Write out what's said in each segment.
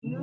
Fas'alu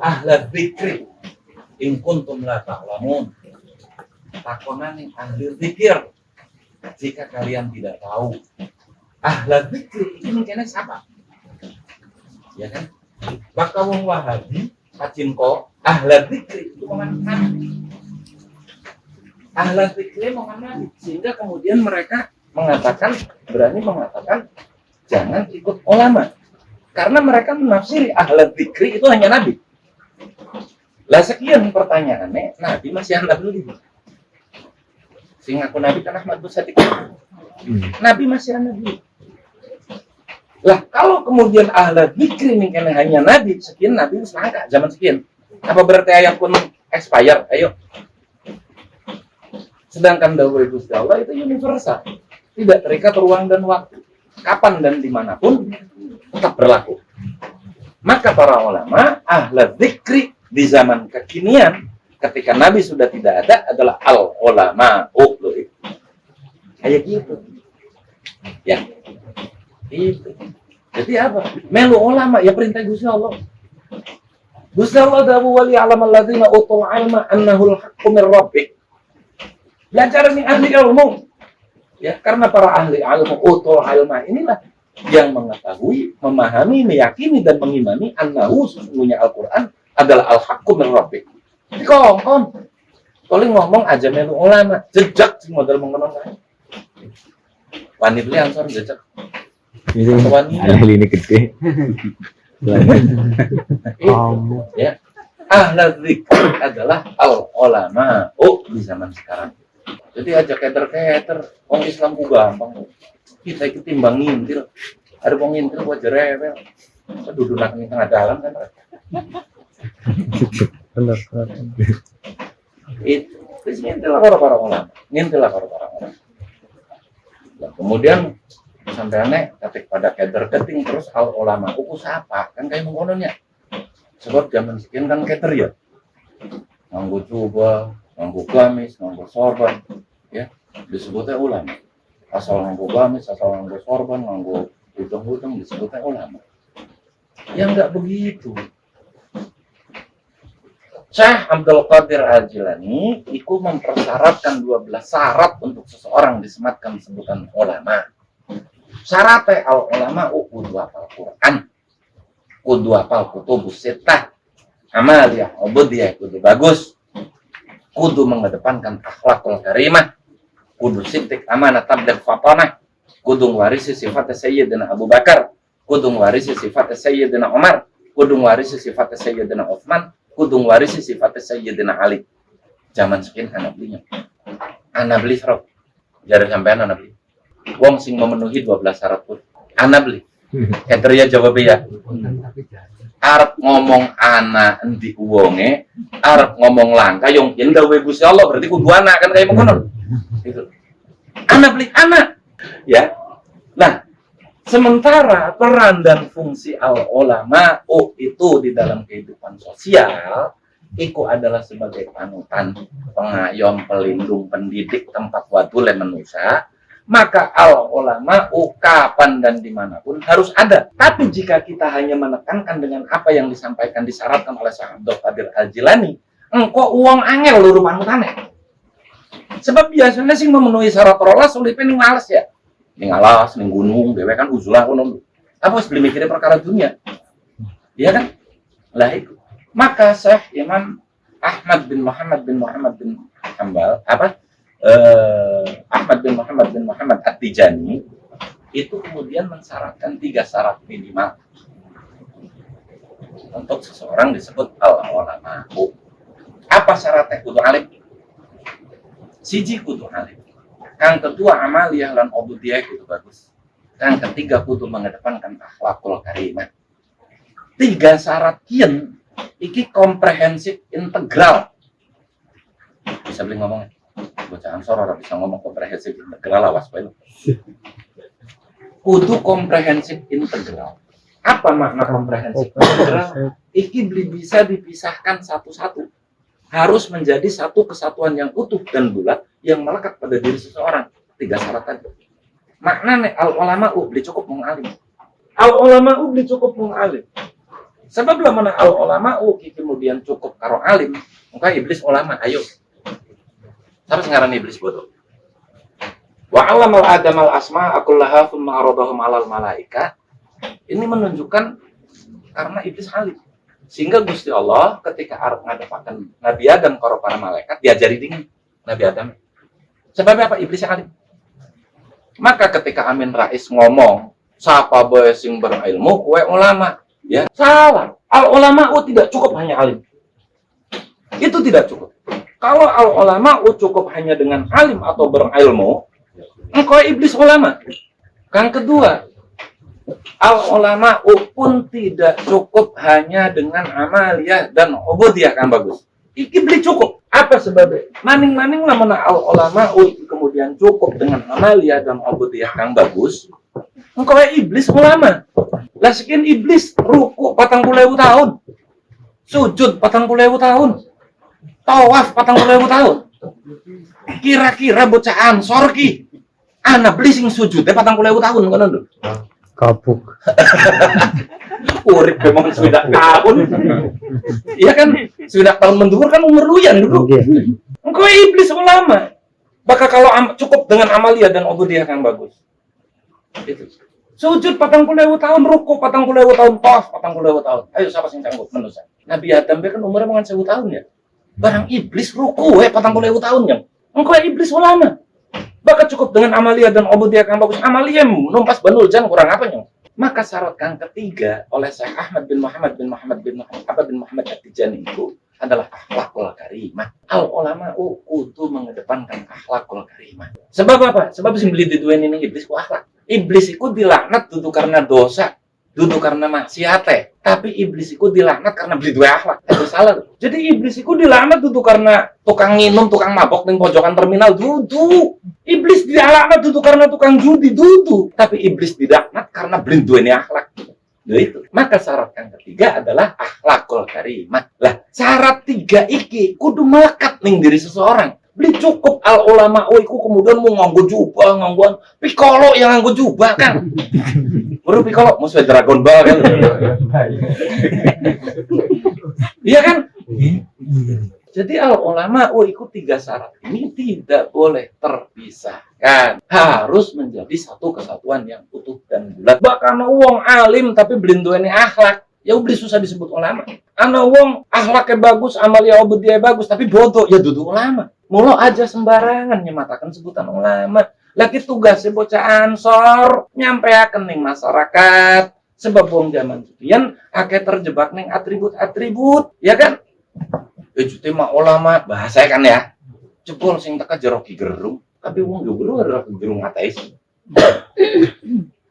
ahla dzikri in kuntum la ta'lamun. Takonani ahli dzikir jika kalian tidak tahu. Ahla dzikri ini kene siapa? Ya kan? Maka wong Wahabi kacin ko ahla dzikri itu mengenai ahla dzikri mengenai, sehingga kemudian mereka berani mengatakan jangan ikut ulama. Karena mereka menafsiri ahla dzikri itu hanya Nabi. Lah sekian pertanyaannya, Nabi masih anak dulu. Sing aku Nabi kan Ahmad Busatik. Nabi masih anak dulu. Lah kalau kemudian ahla dzikri ini kan hanya Nabi, sekian Nabi selangkah zaman sekian. Apa berarti ayat pun expire? Ayo. Sedangkan dawuh Gusti Allah itu universal. Tidak terikat ruang dan waktu. Kapan dan dimanapun tetap berlaku. Maka para ulama ahla dzikri di zaman kekinian ketika Nabi sudah tidak ada adalah al ulama. Kayak gitu. Ya. Itu. Jadi apa? Melu ulama ya perintah Gusti Allah. Gusti Allah dawuh wali alamal ladzina utul ilma annahu al-haqqu min rabbik. Belajar nih ahli ilmu. Ya, karena para ahli ilmu utul ilma inilah yang mengetahui, memahami, meyakini dan mengimani annahu sesungguhnya Al-Qur'an adalah al-haqqu min rabbik. Jadi kongkon. Kalau ngomong aja melu ulama, jejak sih model mengenang kan. Wani beli ansor jejak. Ini ahli ini gede. Ya. Ahli dzikr adalah al-ulama di zaman sekarang. Jadi aja keter-keter, orang Islam ku gampang. Kita ikut timbang ngintil. Ada wong ngintil buat jerewel. Duduk nak di tengah dalam kan. Benar. Itu ngintil lah para ulama. Ngintil lah para ulama. Nah, kemudian sampai aneh ketik pada keter keting terus al ulama. Uku siapa? Kan kayak mengkononnya. Sebab zaman sekian kan keter ya. Nganggo coba, nganggo gamis, nganggo sorban, ya disebutnya ulama. Asal nganggo gamis, asal nganggo sorban, nganggo hutang-hutang disebutnya ulama. Ya enggak begitu. Syekh Abdul Qadir Al-Jilani itu mempersyaratkan 12 syarat untuk seseorang disematkan sebutan ulama. Syaratnya al-ulama kudu hafal Quran, kudu hafal kutubus sittah, amaliyah, ubudiyah kudu bagus, kudu mengedepankan akhlakul karimah, kudu siddiq amanah tabligh fatanah, kudu warisi sifat Sayyidina Abu Bakar, kudu warisi sifat Sayyidina Umar, kudu warisi sifat Sayyidina Utsman, kudu warisi sifat Sayyidina Ali. Zaman sekian anak beli serap. Jadi sampean anak beli. Wong sing memenuhi 12 syarat pun anak beli. Kriteria jawab ya. Arep ngomong anak endi wonge, arep ngomong langka yang dawe Gusti Allah berarti kudu anak kan kayak mengkono. Itu. Anak beli anak. Ya. Nah, sementara peran dan fungsi al-ulama itu di dalam kehidupan sosial itu adalah sebagai panutan, pengayom, pelindung, pendidik, tempat wadul manusia. Maka al-ulama kapan dan dimanapun harus ada. Tapi jika kita hanya menekankan dengan apa yang disampaikan, disyaratkan oleh Syekh Abdul Qadir Al-Jilani, engkau uang angel luru panutannya. Sebab biasanya sih memenuhi syarat rolas sulipnya ning males ya. Ning alas, ning gunung, dewe kan uzulah kono. Apa wis beli mikirnya perkara dunia. Iya kan? Lah itu. Maka Syekh Imam Ahmad bin Muhammad bin Hambal Ahmad bin Muhammad At-Tijani itu kemudian mensyaratkan 3 syarat minimal untuk seseorang disebut al-ulama. Apa syaratnya? Kudu alim. Siji kudu alim. Kang kedua amaliyah lan ubudiyah kudu bagus. Kang ketiga kudu mengedepankan akhlakul karimah. 3 syarat kian iki komprehensif integral. Bisa beli ngomongnya. Bocah ansor orang bisa ngomong komprehensif integral awas bae. kudu komprehensif integral. Apa makna komprehensif integral? Iki bisa dipisahkan satu-satu. Harus menjadi satu kesatuan yang utuh dan bulat yang melekat pada diri seseorang. 3 syarat tadi. Maknanya al-ulama'u beli cukup mengalim. Al-ulama'u beli cukup mengalim. Sebab mana al-ulama'u kemudian cukup karo alim, maka iblis ulama, ayo. Terus ngaran iblis bodoh. Wa 'allamal adamal asma'a kullaha tsumma 'aradahum 'alal malaika. Ini menunjukkan karena iblis alim. Sehingga Gusti Allah ketika arep ngadepaken Nabi Adam karo para malaikat diajari dingin Nabi Adam. Sebab apa? Iblis alim. Maka ketika Amin Rais ngomong, "Sapa boy sing berilmu, kowe ulama." Ya, salah. Al-ulama'u tidak cukup hanya alim. Itu tidak cukup. Kalau al-ulama'u cukup hanya dengan alim atau berilmu, engkau iblis ulama. Yang kedua, al-ulama'u pun tidak cukup hanya dengan amaliyah dan ubudiyah kan bagus. Iki beli cukup. Apa sebabnya? Maning-maning lamun al-ulama'u kemudian cukup dengan amaliyah dan ubudiyah yang bagus. Engkau iblis ulama. Lah sekian iblis ruku 40.000 tahun. Sujud 40.000 tahun. Tawaf 40.000 tahun. Kira-kira bocah Ansor ki ana beli sing sujudnya 40.000 tahun ngono lho. Kapuk. Urip memang sudah tahun. Iya kan? Sudah tahun mendur kan umur luyan dulu. Engkau iblis ulama. Maka kalau cukup dengan amalia dan ubudiyah yang bagus. Itu. Sujud 40.000 tahun, ruku 40.000 tahun, tawaf 40.000 tahun. Ayo siapa sing sanggup manusia? Nabi Adam kan umurnya mangan 1000 tahun ya. Barang iblis ruku 40.000 tahun yang. Engkau iblis ulama. Maka cukup dengan amalia dan ubudiyah yang bagus. Amalia numpas banul jan kurang apa nyong? Maka syarat yang ketiga oleh Syekh Ahmad bin Muhammad At-Tijani itu adalah akhlakul karimah. Al-ulama'u kudu mengedepankan akhlakul karimah. Sebab apa? Sebab sing beli diduweni ning iblis ku akhlak. Iblis iku dilaknat dudu karena dosa, dudu karena maksiate. Tapi iblis iku dilaknat karena beli duwe akhlak. Itu salah. Jadi iblis iku dilaknat dudu karena tukang nginum, tukang mabok ning pojokan terminal dudu. Iblis dilaknat dudu karena tukang judi dudu. Tapi iblis dilaknat karena beli duweni akhlak. Nah itu. Maka syarat yang ketiga adalah akhlakul karimah. Lah, syarat 3 iki kudu melekat ning diri seseorang. Beli cukup al-ulama'u iku kemudian mau nganggo jubah, ngangguan Piccolo yang nganggo jubah kan. Baru Piccolo musuh Dragon Ball kan. Iya kan? Jadi al-ulama'u iku 3 syarat ini tidak boleh terpisahkan. Harus menjadi satu kesatuan yang utuh dan bulat. Bahkan wong alim tapi blinduene akhlak, ya beli susah disebut ulama. Ana wong akhlaknya bagus, amalia ubudiyah bagus tapi bodoh, ya dudu ulama. Mula aja sembarangan nyematakan sebutan ulama. Lagi tugasnya bocah Ansor nyampeaken ning masyarakat. Sebab wong zaman sekian akeh terjebak ning atribut-atribut, ya kan? Itu mah ulama bahasa kan ya. Jebol sing teka jero ki gerung, tapi wong yo gerung ora gerung ateis.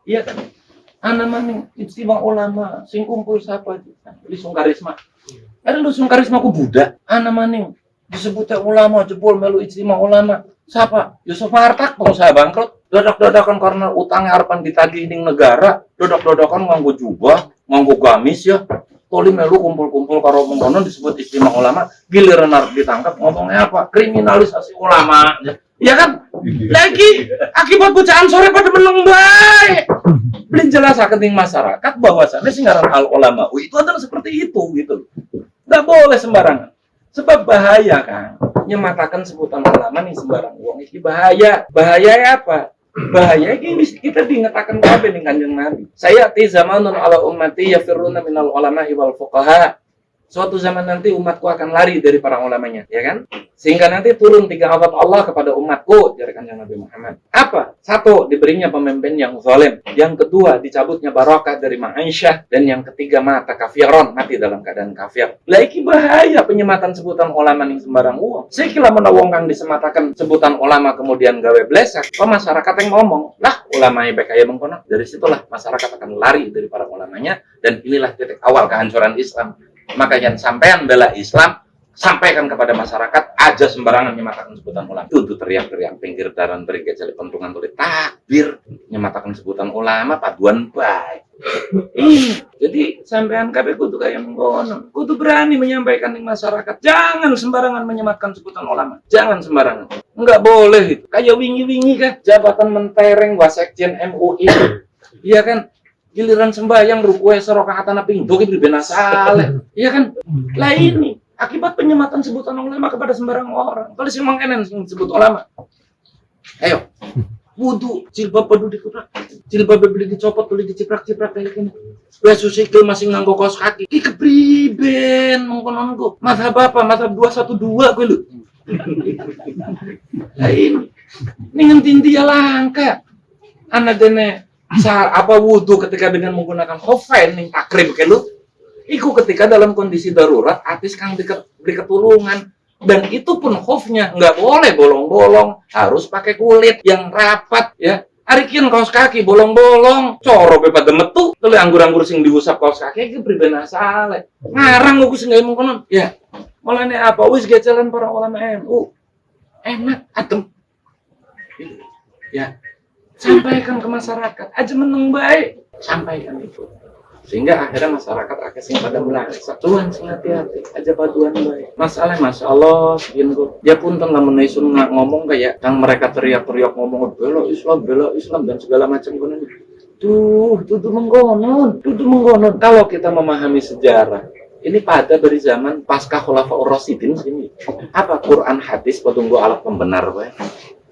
Iya kan? Ana maning istimewa ulama sing kumpul sapa di Sungkarisma. Ada lu Sungkarisma ku budak. Ana maning disebutnya ulama jebol melu istimewa ulama. Siapa? Yusuf Martak pengusaha bangkrut. Dodak-dodakan karena utangnya harapan ditagih ning negara. Dodak-dodakan nganggo jubah, nganggo gamis ya. Toli melu kumpul-kumpul karo mengkonon disebut istimewa ulama. Giliran harus ditangkap ngomongnya apa? Kriminalisasi ulama. Ya kan? Lagi akibat bocaan sore pada meneng baik. Belum jelas keting masyarakat bahwasannya singgaran al-ulama itu adalah seperti itu gitu. Nggak boleh sembarangan. Sebab bahaya kan. Nyematakan sebutan ulama nih sembarang uang ini bahaya. Bahaya apa? Bahaya ini kita diingatakan kabeh ning Kanjeng Nabi. Sayati zamanun ala ummati yafirruna minal ulama'i wal fuqaha. Suatu zaman nanti umatku akan lari dari para ulamanya, ya kan? Sehingga nanti turun 3 azab Allah kepada umatku, dari Kanjeng Nabi Muhammad. Apa? 1, diberinya pemimpin yang zalim. Yang kedua, dicabutnya barakah dari ma'aisyah. Dan yang ketiga, mata kafiron, mati dalam keadaan kafir. Lah iki bahaya penyematan sebutan ulama ning sembarang uang. Sekila menawong kang disematakan sebutan ulama kemudian gawe blesak, masyarakat yang ngomong, lah ulama ibek kaya mengkono. Dari situlah masyarakat akan lari dari para ulamanya dan inilah titik awal kehancuran Islam. Makanya sampean bela Islam, Sampaikan kepada masyarakat, aja sembarangan nyematakan sebutan ulama. Tuh teriak-teriak pinggir daran beri gejala pentungan tulis takbir nyematakan sebutan ulama paduan baik. Jadi sampean kabeh kudu kayak mengkono, kudu berani menyampaikan di masyarakat. Jangan sembarangan menyematkan sebutan ulama. Jangan sembarangan. Enggak boleh itu. Kayak wingi-wingi kan jabatan mentereng wasekjen MUI. Iya kan? Giliran sembahyang ruku serokatan pingdo ki bena saleh. Iya kan? Lah ini akibat penyematan sebutan ulama kepada sembarang orang. Kalau sing mangkenen sing disebut ulama. Ayo. Wudu, jilbab padu dikurak, jilbab beli dicopot, beli diciprak-ciprak kayak gini. Wes susikil masih nganggo kaos kaki. Ki kepriben mongkon go. Mazhab apa? Mazhab 212 gue lu. Nah ini ngentin dia langka. Anak dene apa wudu ketika dengan menggunakan khofain ning takrib ke lu. Iku ketika dalam kondisi darurat atis kang beri ketulungan. Dan itu pun khofnya nggak boleh bolong-bolong, harus pakai kulit yang rapat ya. Arikin kaos kaki bolong-bolong, coro be pada metu, telu anggur-anggur sing diusap kaos kaki iki pribena saleh. Ngarang aku sing gawe mengkonon. Ya. Mulane apa wis gecelan para ulama NU. Enak adem. Ya. Sampaikan ke masyarakat, aja meneng baik. Sampaikan itu. Sehingga akhirnya masyarakat akan sing pada mulai satuan sing hati-hati aja paduan baik. Masalah Masya Allah segini kok. Ya pun lamun isun ngomong kayak yang mereka teriak-teriak ngomong bela Islam dan segala macam kono. Tuh menggonon. Kalau kita memahami sejarah, ini pada dari zaman pasca Khulafaur Rasyidin sini. Apa Quran hadis petunggu alat pembenar bae.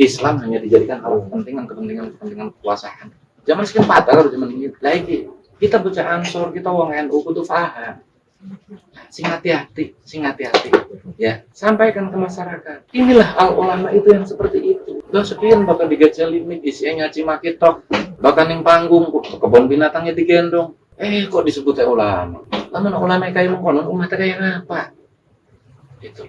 Islam hanya dijadikan alat kepentingan kekuasaan. Zaman sekian pada kalau zaman ini lagi. Kita baca Ansor, kita wong NU kudu paham. Sing hati-hati. Ya, sampaikan ke masyarakat. Inilah al ulama itu yang seperti itu. Lah sekian bakal digajal limit isinya nyaci maki tok. Bahkan yang panggung kebun binatangnya digendong. Kok disebut ulama? Lamun ulama kayak mengkonon umatnya kayak apa? Itu.